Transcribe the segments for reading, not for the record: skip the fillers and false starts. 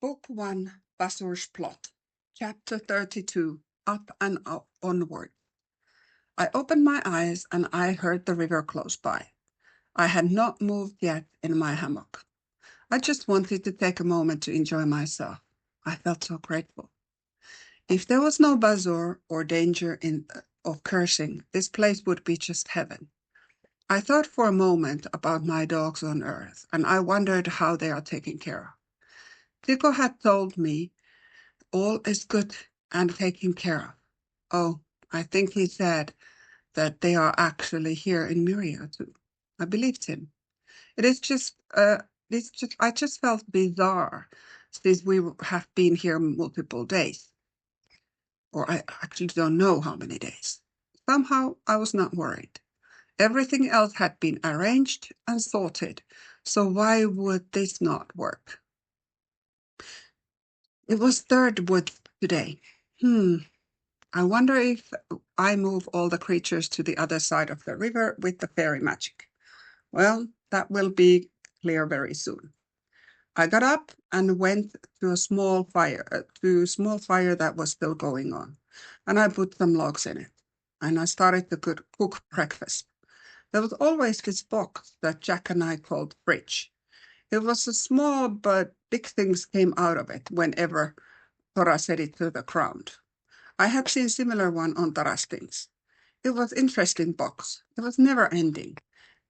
Book 1, Bazur's Plot, Chapter 32, Up and Onward. I opened my eyes and I heard the river close by. I had not moved yet in my hammock. I just wanted to take a moment to enjoy myself. I felt so grateful. If there was no Bazur or danger of cursing, this place would be just heaven. I thought for a moment about my dogs on Earth, and I wondered how they are taken care of. Tico had told me all is good and taken care of. Oh, I think he said that they are actually here in Myria too. I believed him. It is just, I just felt bizarre since we have been here multiple days, or I actually don't know how many days. Somehow I was not worried. Everything else had been arranged and sorted, so why would this not work? It was third wood today. I wonder if I move all the creatures to the other side of the river with the fairy magic. Well, that will be clear very soon. I got up and went to a small fire that was still going on, and I put some logs in it, and I started to cook breakfast. There was always this box that Jack and I called fridge. It was a small, but big things came out of it whenever Tora set it to the ground. I had seen similar one on Tara's things. It was interesting box. It was never ending.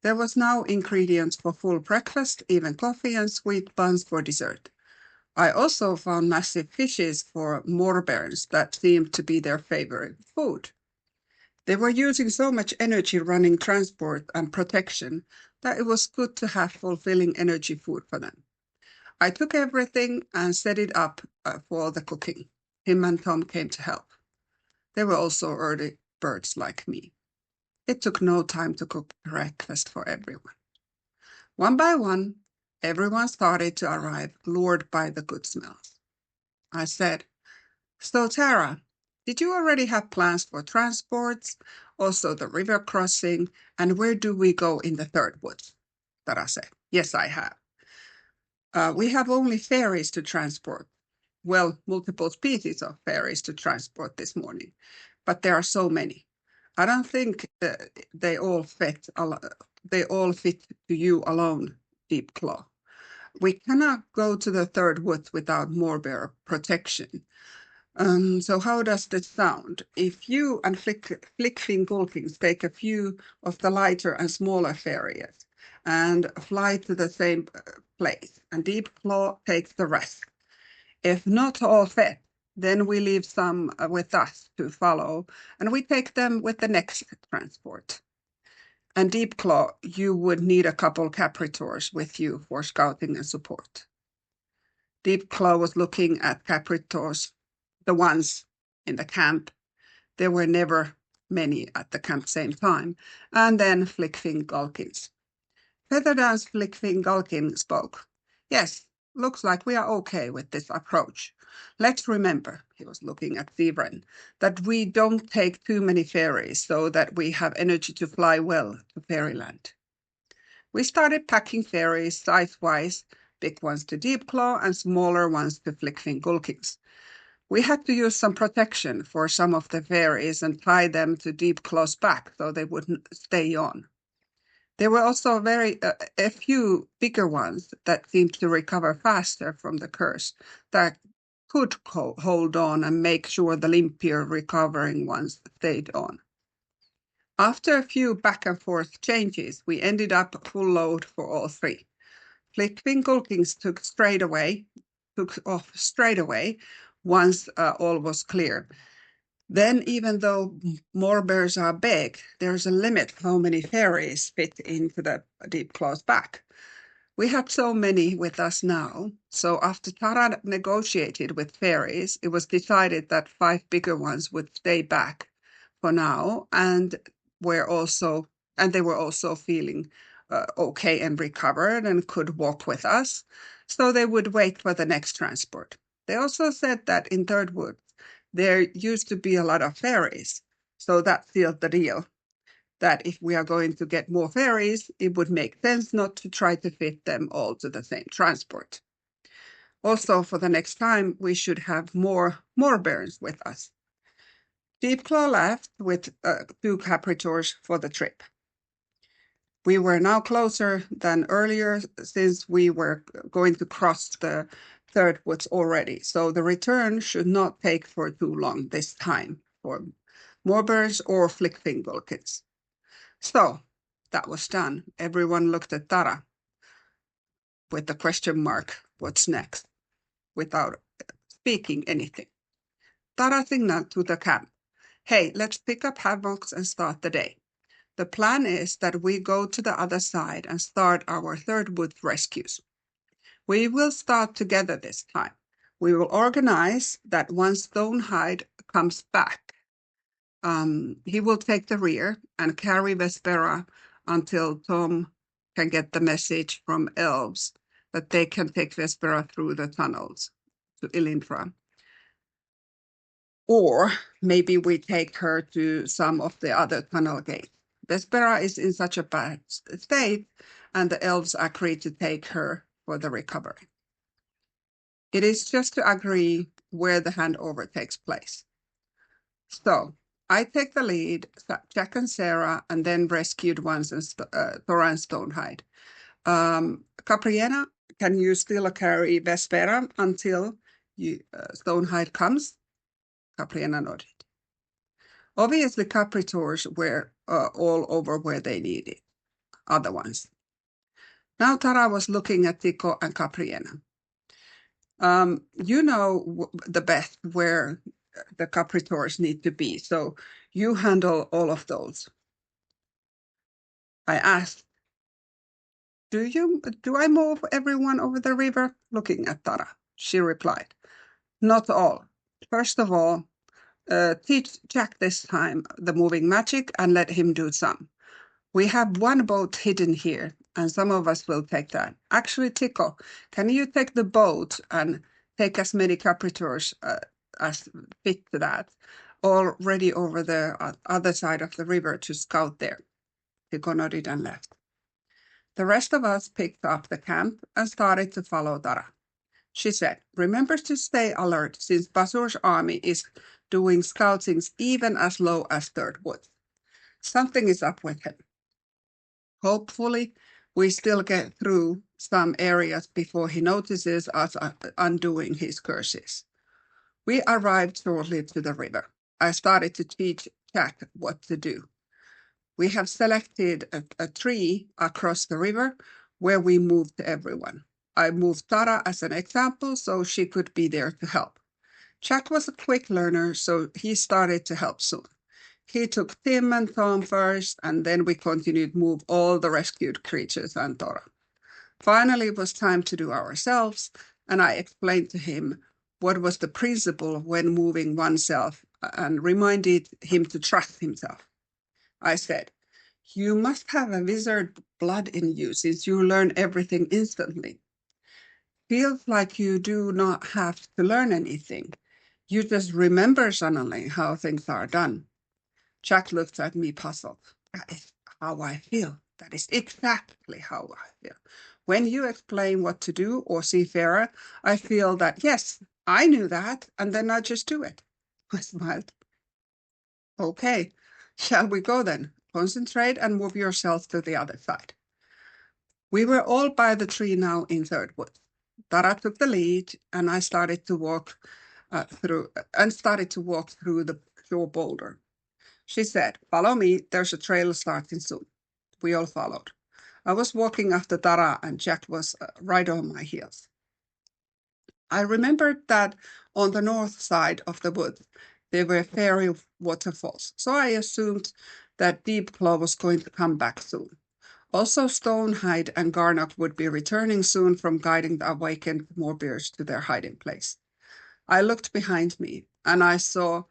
There was now ingredients for full breakfast, even coffee and sweet buns for dessert. I also found massive fishes for moorbears that seemed to be their favorite food. They were using so much energy running transport and protection that it was good to have fulfilling energy food for them. I took everything and set it up for the cooking. Tim and Tom came to help. They were also early birds like me. It took no time to cook breakfast for everyone. One by one, everyone started to arrive, lured by the good smells. I said, "So, Tara, did you already have plans for transports, also the river crossing, and where do we go in the third woods?" Tara said, "Yes, I have. We have only ferries to transport. Well, multiple species of ferries to transport this morning, but there are so many. I don't think they all fit to you alone, Deep Claw. We cannot go to the third woods without more bear protection. So how does this sound? If you and Flickfin Gulkins take a few of the lighter and smaller ferries and fly to the same place, and Deep Claw takes the rest. If not all fit, then we leave some with us to follow, and we take them with the next transport. And Deep Claw, you would need a couple Capritors with you for scouting and support." Deep Claw was looking at Capritors, the ones in the camp. There were never many at the camp same time, and then Flickfin Gulkins. Featherdance Flickfin Gulkin spoke. "Yes, looks like we are okay with this approach. Let's remember," he was looking at Thevren, "that we don't take too many ferries so that we have energy to fly well to Fairyland." We started packing ferries size-wise, big ones to Deep Claw and smaller ones to Flickfin Gulkins. We had to use some protection for some of the ferries and tie them to Deep Claw's back so they wouldn't stay on. There were also a few bigger ones that seemed to recover faster from the curse that could hold on and make sure the limpier recovering ones stayed on. After a few back and forth changes, we ended up full load for all three. Flickfin Gulkins took off straight away once all was clear. Then, even though more bears are big, there's a limit how many ferries fit into the Deep Claw's back. We have so many with us now, so after Tara negotiated with ferries, it was decided that 5 bigger ones would stay back for now, and they were also feeling okay and recovered and could walk with us, so they would wait for the next transport. They also said that in Third Wood, there used to be a lot of ferries, so that sealed the deal, that if we are going to get more ferries, it would make sense not to try to fit them all to the same transport. Also, for the next time, we should have more bears with us. Deepclaw left with 2 Capritors for the trip. We were now closer than earlier since we were going to cross the third woods already. So the return should not take for too long this time for Morbers or Flickfingerkins. So that was done. Everyone looked at Tara with the question mark, what's next, without speaking anything. Tara signaled to the camp, hey, let's pick up hammocks and start the day. The plan is that we go to the other side and start our third wood rescues. We will start together this time. We will organize that once Stonehide comes back, he will take the rear and carry Vespera until Tom can get the message from elves that they can take Vespera through the tunnels to Ilindra. Or maybe we take her to some of the other tunnel gates. Vespera is in such a bad state, and the elves agree to take her for the recovery. It is just to agree where the handover takes place. So I take the lead, Jack and Sarah, and then rescued ones and Thora and Stonehide. Capriena, can you still carry Vespera until Stonehide comes? Capriena nodded. Obviously, Capritors were all over where they needed other ones. Now Tara was looking at Tico and Capriena. You know the best where the Capritors need to be, so you handle all of those. I asked, do I move everyone over the river? Looking at Tara. She replied, not all. First of all, teach Jack this time the moving magic and let him do some. We have one boat hidden here, and some of us will take that. Actually, Tico, can you take the boat and take as many Capritors as fit to that, already over the other side of the river to scout there? Tico nodded and left. The rest of us picked up the camp and started to follow Tara. She said, remember to stay alert since Bazur's army is doing scoutings even as low as Third Wood. Something is up with him. Hopefully, we still get through some areas before he notices us undoing his curses. We arrived shortly to the river. I started to teach Jack what to do. We have selected a tree across the river where we moved everyone. I moved Tara as an example so she could be there to help. Jack was a quick learner, so he started to help soon. He took Tim and Tom first, and then we continued to move all the rescued creatures and Tara. Finally, it was time to do ourselves, and I explained to him what was the principle when moving oneself and reminded him to trust himself. I said, you must have a wizard blood in you since you learn everything instantly. Feels like you do not have to learn anything. You just remember suddenly how things are done. Jack looked at me puzzled. That is how I feel. That is exactly how I feel. When you explain what to do or see fairer, I feel that, yes, I knew that, and then I just do it. I smiled. Okay, shall we go then? Concentrate and move yourself to the other side. We were all by the tree now in Third Wood. Tara took the lead, and I started to walk through the shore boulder. She said, follow me, there's a trail starting soon. We all followed. I was walking after Tara and Jack was right on my heels. I remembered that on the north side of the wood, there were fairy waterfalls, so I assumed that Deepclaw was going to come back soon. Also, Stonehide and Garnock would be returning soon from guiding the awakened Morbiers to their hiding place. I looked behind me, and I saw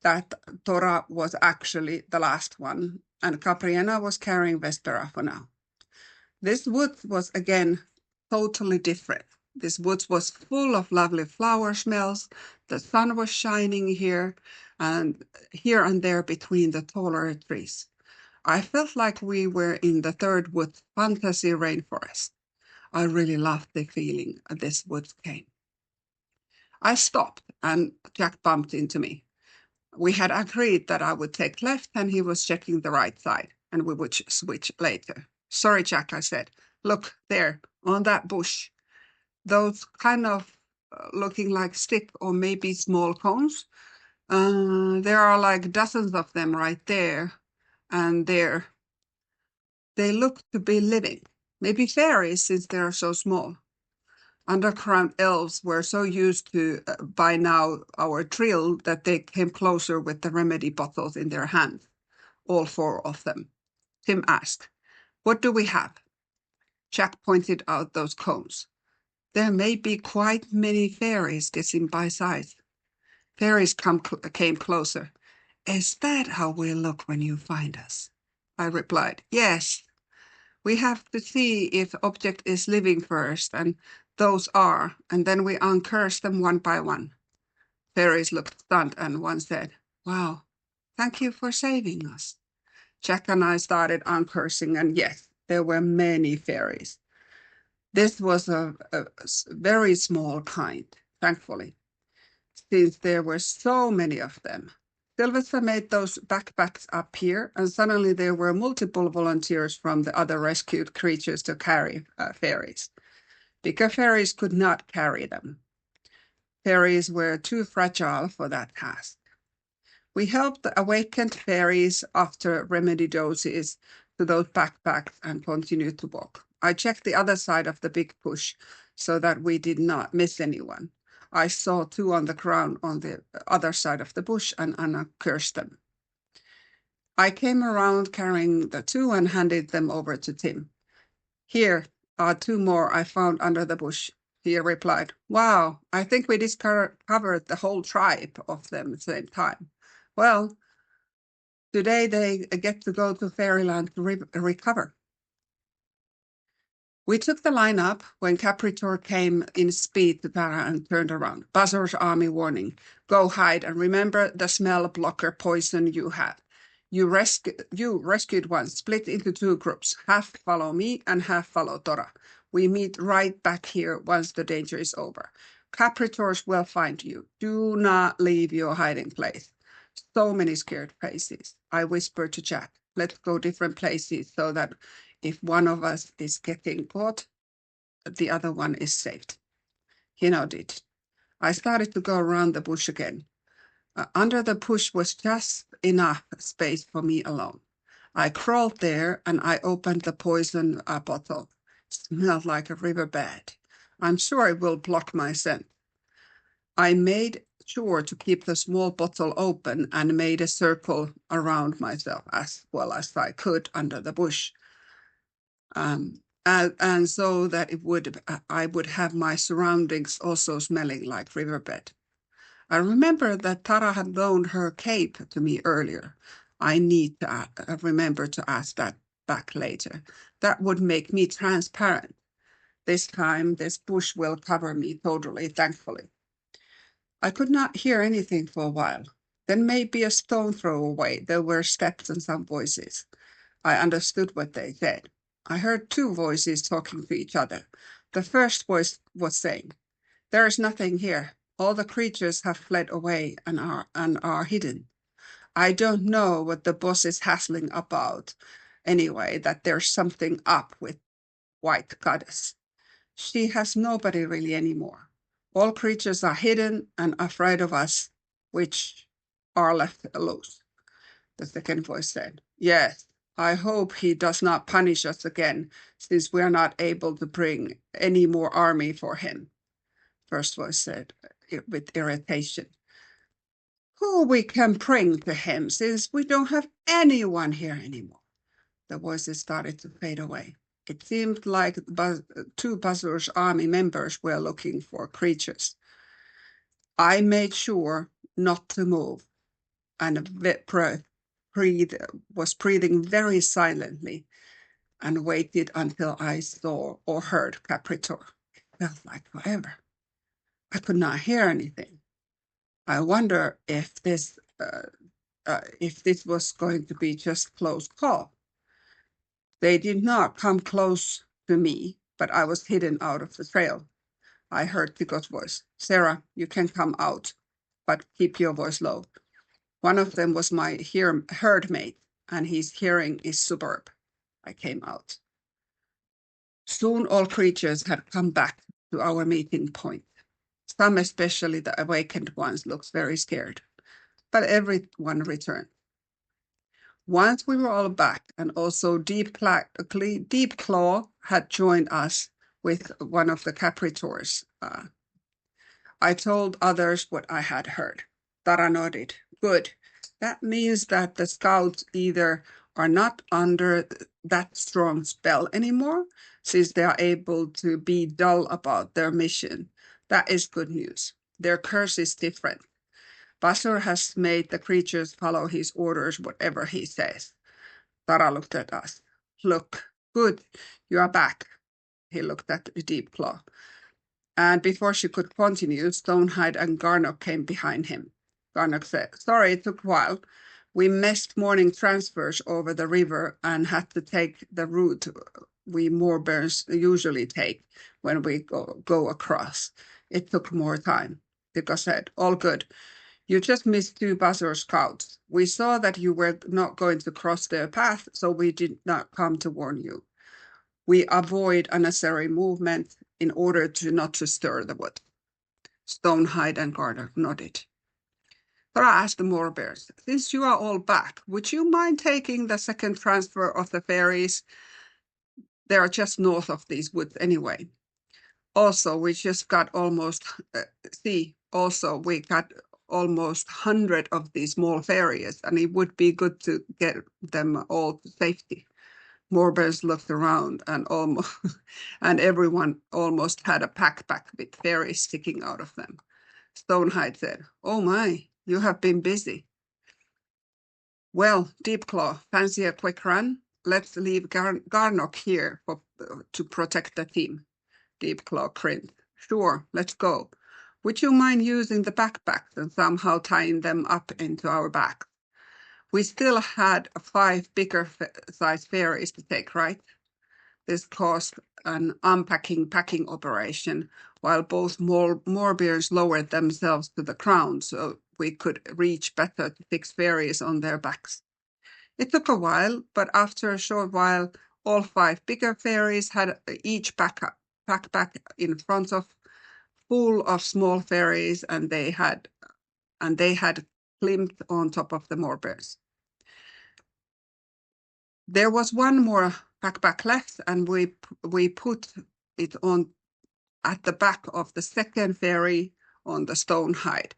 that Tora was actually the last one, and Capriena was carrying Vespera for now. This wood was again totally different. This wood was full of lovely flower smells. The sun was shining here and there between the taller trees. I felt like we were in the Third Wood fantasy rainforest. I really loved the feeling this wood came. I stopped and Jack bumped into me. We had agreed that I would take left and he was checking the right side and we would switch later. Sorry, Jack, I said. Look there, on that bush. Those kind of looking like stick or maybe small cones. There are like dozens of them right there and there. They look to be living. Maybe fairies since they are so small. Underground elves were so used to, by now, our drill that they came closer with the remedy bottles in their hands, all four of them. Tim asked, "What do we have?" Jack pointed out those cones. There may be quite many fairies, guessing by size. Fairies came closer. Is that how we look when you find us? I replied, yes. We have to see if object is living first, and those are, and then we uncurse them one by one. Fairies looked stunned, and one said, wow, thank you for saving us. Jack and I started uncursing, and yes, there were many fairies. This was a very small kind, thankfully, since there were so many of them. Sylvester made those backpacks appear, and suddenly there were multiple volunteers from the other rescued creatures to carry fairies. Bigger fairies could not carry them. Fairies were too fragile for that task. We helped the awakened fairies after remedy doses to those backpacks and continued to walk. I checked the other side of the big bush so that we did not miss anyone. I saw two on the ground on the other side of the bush and uncursed them. I came around carrying the two and handed them over to Tim. Here are two more I found under the bush. He replied, wow, I think we discovered the whole tribe of them at the same time. Well, today they get to go to Fairyland to recover. We took the line up when Capritor came in speed to Tara and turned around. Bazur's army warning. Go hide and remember the smell blocker poison you have. You rescued one, split into two groups. Half follow me and half follow Tora. We meet right back here once the danger is over. Capritors will find you. Do not leave your hiding place. So many scared faces. I whispered to Jack, let's go different places so that if one of us is getting caught, the other one is saved. He nodded. I started to go around the bush again. Under the bush was just enough space for me alone. I crawled there and I opened the poison bottle. It smelled like a riverbed. I'm sure it will block my scent. I made sure to keep the small bottle open and made a circle around myself as well as I could under the bush. And so that I would have my surroundings also smelling like riverbed. I remember that Tara had loaned her cape to me earlier. I need to remember to ask that back later. That would make me transparent. This time, this bush will cover me totally, thankfully. I could not hear anything for a while. Then maybe a stone throw away, there were steps and some voices. I understood what they said. I heard two voices talking to each other. The first voice was saying, there is nothing here. All the creatures have fled away and are hidden. I don't know what the boss is hassling about. Anyway, that there's something up with White Goddess. She has nobody really anymore. All creatures are hidden and afraid of us, which are left loose. The second voice said, yes, I hope he does not punish us again, since we are not able to bring any more army for him. First voice said with irritation. Who we can bring to him, since we don't have anyone here anymore? The voices started to fade away. It seemed like two Bazur's army members were looking for creatures. I made sure not to move and was breathing very silently and waited until I saw or heard Capritor. It felt like forever. I could not hear anything. I wonder if this was going to be just close call. They did not come close to me, but I was hidden out of the trail. I heard Tico's voice. Sarah, you can come out, but keep your voice low. One of them was my herd mate, and his hearing is superb. I came out. Soon all creatures had come back to our meeting point. Some, especially the awakened ones, looked very scared, but everyone returned. Once we were all back, and also Deep Claw had joined us with one of the Capritors. I told others what I had heard. Tara nodded. Good. That means that the scouts either are not under that strong spell anymore, since they are able to be dull about their mission. That is good news. Their curse is different. Bazur has made the creatures follow his orders, whatever he says. Tara looked at us. Look, good, you are back. He looked at the Deep Claw. And before she could continue, Stonehide and Garnock came behind him. Garnock said, sorry, it took a while. We missed morning transfers over the river and had to take the route we Moorbears usually take when we go across. It took more time. Tika said, all good. You just missed 2 Bazur scouts. We saw that you were not going to cross their path, so we did not come to warn you. We avoid unnecessary movement in order not to stir the wood. Stonehide and Garter nodded. Tara asked the Moorbears, since you are all back, would you mind taking the second transfer of the fairies? They are just north of these woods anyway. Also, we just got almost, we got almost 100 of these small fairies, and it would be good to get them all to safety. Moorbears looked around and everyone almost had a backpack with fairies sticking out of them. Stonehide said, oh my, you have been busy. Well, Deepclaw, fancy a quick run? Let's leave Garnock here to protect the team. Deepclaw grinned. Sure, let's go. Would you mind using the backpacks and somehow tying them up into our backs? We still had 5 bigger size fairies to take, right? This caused an packing operation, while both Moorbears lowered themselves to the ground so we could reach better to fix fairies on their backs. It took a while, but after a short while, all 5 bigger fairies had each backpack in front of full of small fairies, and they had climbed on top of the Moorbears. There was one more backpack left, and we put it on at the back of the second fairy on the Stonehide,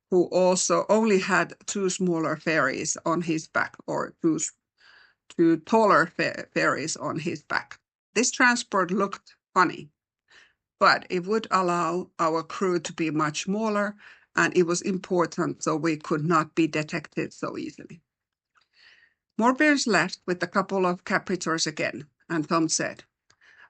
who also only had 2 smaller fairies on his back, or two taller fairies on his back. This transport looked funny, but it would allow our crew to be much smaller, and it was important so we could not be detected so easily. Moorbears left with a couple of Capritors again, and Tom said,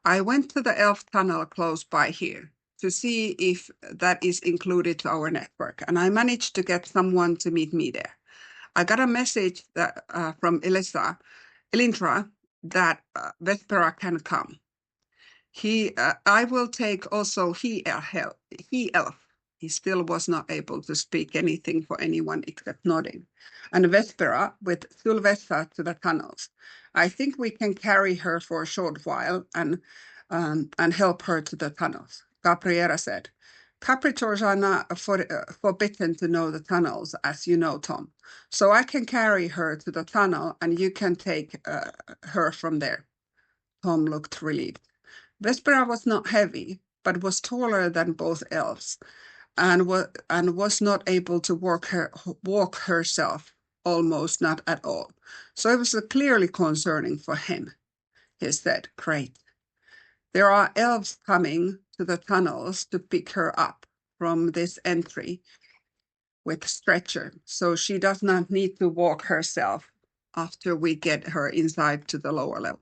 I went to the elf tunnel close by here to see if that is included to our network, and I managed to get someone to meet me there. I got a message from Elindra that Vespera can come. I will take also he elf. He still was not able to speak anything for anyone except nodding. And Vespera with Sylvester to the tunnels. I think we can carry her for a short while and help her to the tunnels. Gabriela said, Capritors are not forbidden to know the tunnels, as you know, Tom. So I can carry her to the tunnel and you can take her from there. Tom looked relieved. Vespera was not heavy, but was taller than both elves, and was not able to walk herself, almost not at all. So it was clearly concerning for him. He said, great. There are elves coming to the tunnels to pick her up from this entry with stretcher, so she does not need to walk herself after we get her inside to the lower level.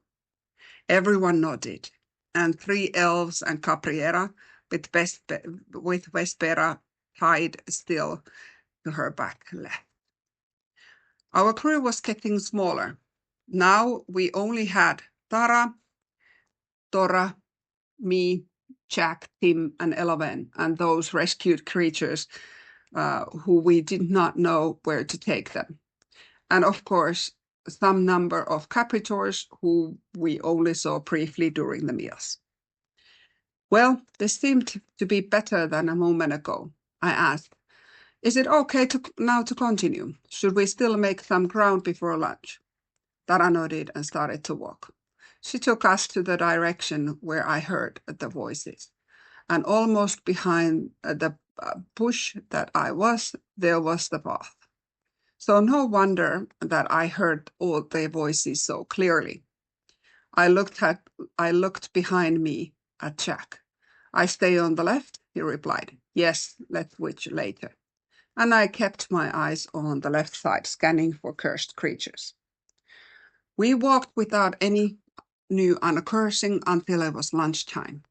Everyone nodded, and 3 elves and Capriera with Vespera tied still to her back left. Our crew was getting smaller. Now we only had Tara, Tora, me, Jack, Tim, and Eleven, and those rescued creatures who we did not know where to take them. And of course, some number of capritors who we only saw briefly during the meals. Well, this seemed to be better than a moment ago. I asked, is it okay now to continue? Should we still make some ground before lunch? Tara nodded and started to walk. She took us to the direction where I heard the voices. And almost behind the bush that I was, there was the path. So no wonder that I heard all their voices so clearly. I looked behind me at Jack. I stay on the left, he replied. Yes, let's switch later. And I kept my eyes on the left side, scanning for cursed creatures. We walked without any new uncursing until it was lunchtime.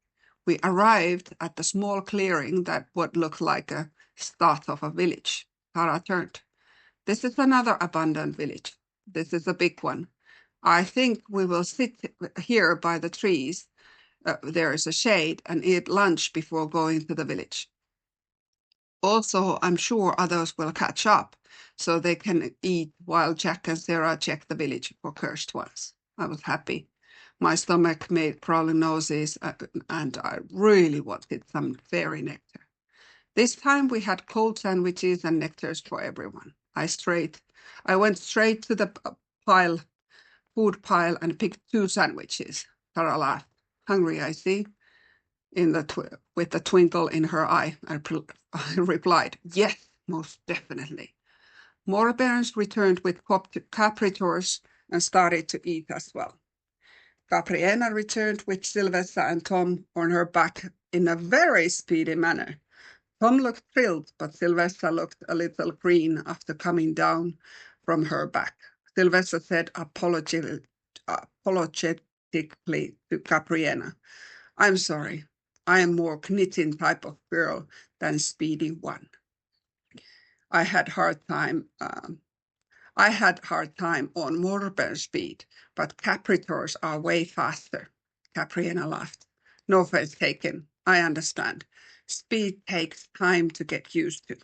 We arrived at the small clearing that would look like a start of a village. Tara turned. This is another abandoned village. This is a big one. I think we will sit here by the trees. There is a shade and eat lunch before going to the village. Also, I'm sure others will catch up so they can eat while Jack and Sarah check the village for cursed ones. I was happy. My stomach made crawling noises and I really wanted some fairy nectar. This time we had cold sandwiches and nectars for everyone. I went straight to the food pile and picked 2 sandwiches. Tara laughed. Hungry, I see. With a twinkle in her eye, I replied, yes, most definitely. More parents returned with capritors and started to eat as well. Gabriella returned with Sylvester and Tom on her back in a very speedy manner. Tom looked thrilled, but Sylvester looked a little green after coming down from her back. Sylvester said apologetically to Gabriella, I'm sorry. I am more knitting type of girl than speedy one. I had hard time on motorburn speed, but capritors are way faster. Capriana laughed. No offense taken. I understand. Speed takes time to get used to.